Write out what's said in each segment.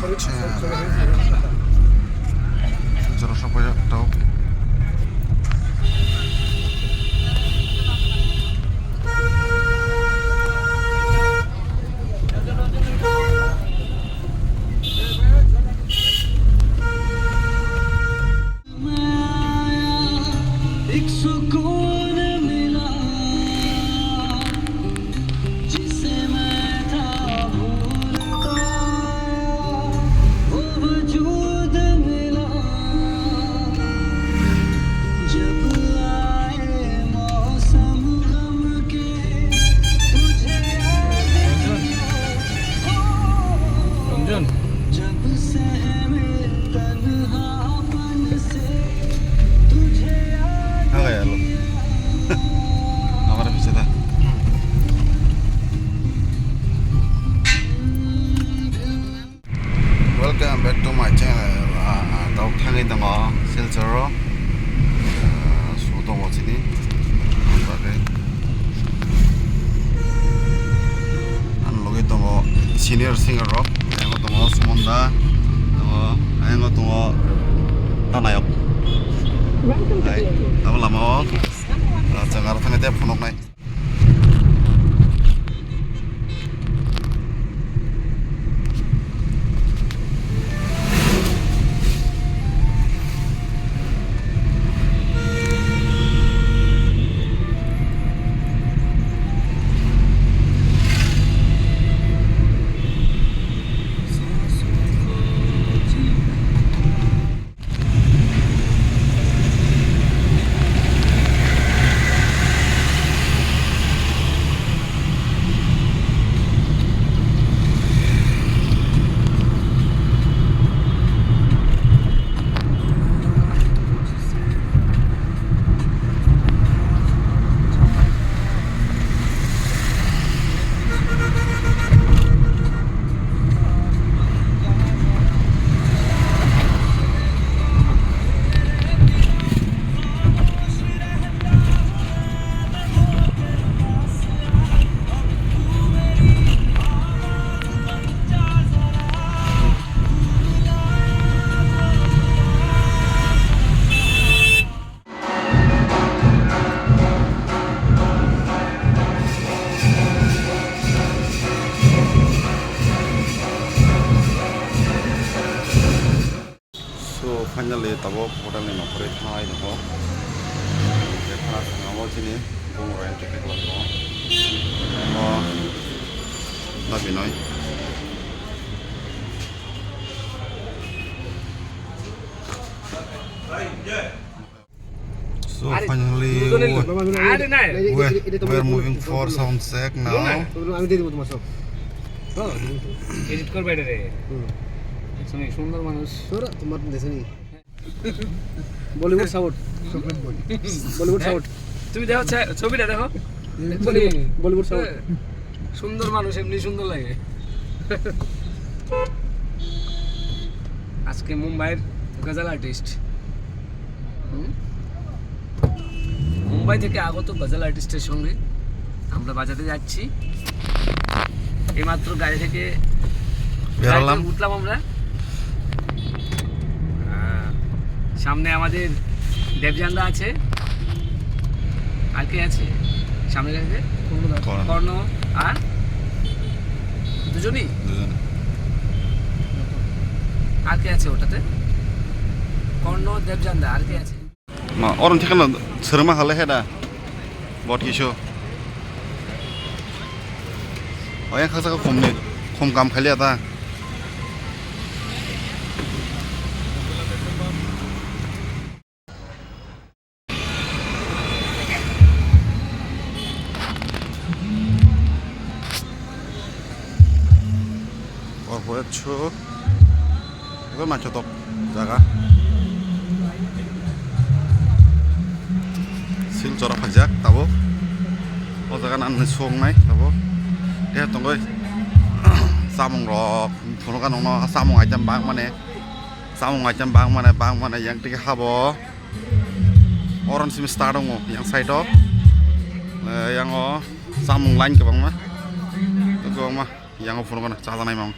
Silver sampai tahu. Welcome back to my channel. Tau thangin dango Silcharo. Sudong sini. Pakai. An logi dango senior singer rock. Ayo dango Sumonda. Dango ayo dango Tanayok. Hai. Tahu lama. Jangan thangin dia punok nai. Finally, tabo hotel ni nopore thai no. Dekha ngamo chini bung rent ke klo no. No. Na binoi. So finally we're moving for sound check now. Edit kor baide re. শুনে সুন্দর মানুষ তোরা তোমার দেশে নেই Bollywood south Bollywood south তুমি দেখো ছবিটা দেখো বলিউড সাউথ সুন্দর মানুষ এমনি সুন্দর লাগে আজকে মুম্বাইয়ের গজল আর্টিস্ট মুম্বাই থেকে আগত গজল আর্টিস্টের সঙ্গে আমরা বাজাতে যাচ্ছি এইমাত্র গাড়ি থেকে উঠলাম আমরা সামনে আমাদের দেবজানদা আছে আর কে আছে সামনে আছে কর্ণ আর দুজনই আর কে আছে ওটাতে কর্ণ দেবজানদা আর কে আছে মা অরন থেকে না সরমা হলে হেডা বট কিছু ওই খাসা কম কাম খালি আতা Chu, itu macam top jaga. Sil corak pajak, tahu? Oh jaga nan suang nai, tahu? Dia tunggu, samung rock, punukan ono samung aja bang mana yang tiga habo. Orang sih start dong, yang side dong, yang samung lain ke bang mah, yang punukan cara nai bang.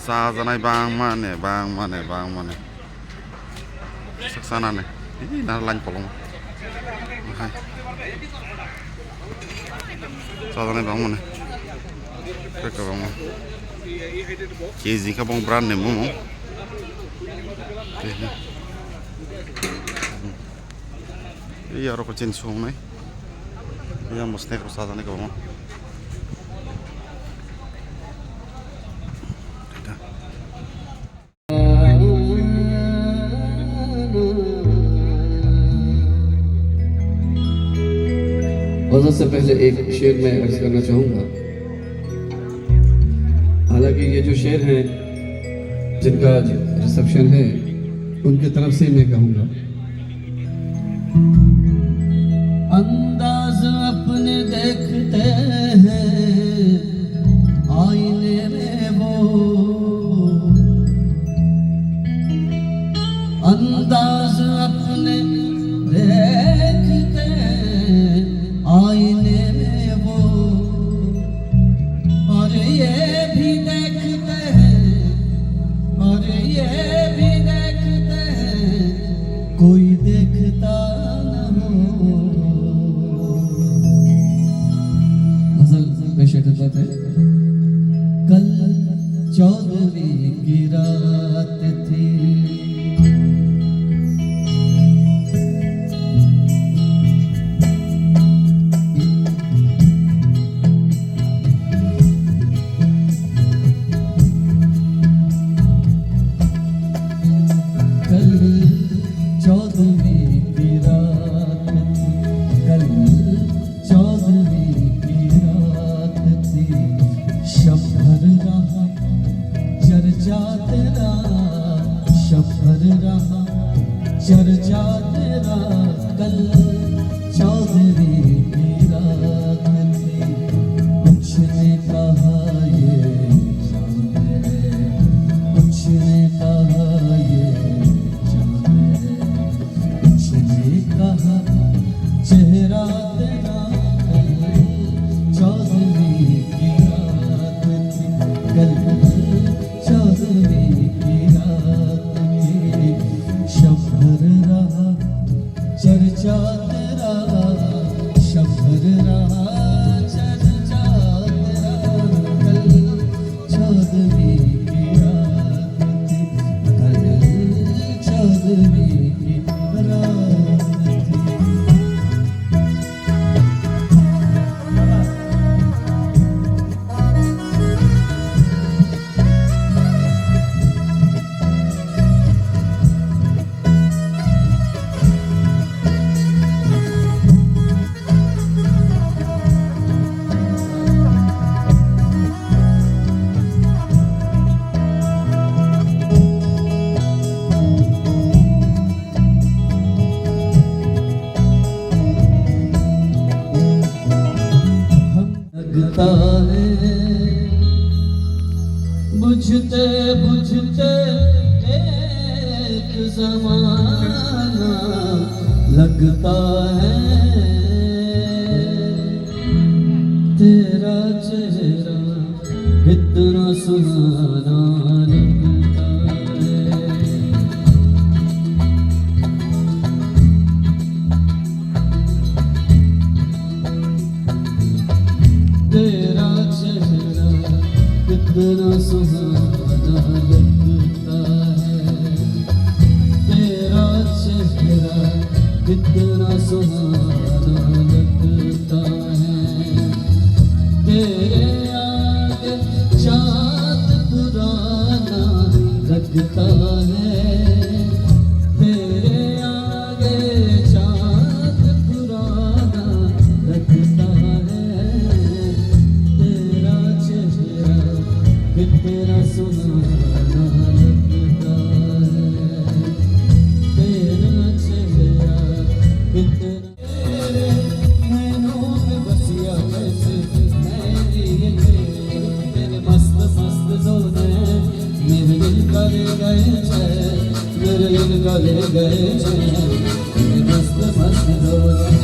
जाजानाय बां माने saksanane ini nar lain kolong hai जाजानाय बां माने keke bang keji ka bang brand name mo iya aro kecin sung nai iya mesti harus jazaनाय ka bang वज़न से पहले एक शेर मैं अर्ज करना चाहूँगा। हालांकि ये जो शेर हैं जिनका रिसेप्शन है उनकी तरफ से मैं कहूँगा। अंदाज अपने देखते हैं आईने में वो, अंदाज अपने देखते आईने में वो, और ये भी देखते हैं, और ये भी देखते हैं कोई देखता न हो। गजल पेश करते थे। कल चौदहवीं की रात थी, चर्चा तेरा कल चौदहवीं की रात थी। कुछ ने कहा ये चांद है, कुछ ने कहा ये चांद है, कुछ ने कहा चेहरा तेरा कल चौदहवीं की रात थी। कल चौदहवीं की रात थी। शब्द रहा चर्चा तेरा, शब्द रहा चर्चा तेरा कल चौदहवीं की रात थी। कल चौदहवीं की रात थी। लगता है बुझते बुझते एक ज़माना लगता है, तेरा चेहरा कितना सुहाना लगता है। तेरा चेहरा कितना सुहाना लगता है, तेरा चेहरा कितना सुहाना लगता है। तेरे आगे चाँद पुराना लगता है, तेरे आगे चाँद पुराना लगता है। तेरा चेहरा कितना सुहाना लगता है, तेरा चेहरा कितना नैनों में बसिया कैसे मेरे मस्त मस्त जोने मेरे दिल का ले गए छे, मेरे दिल का ले गए छे, मेरे मस्त मस्त जोने।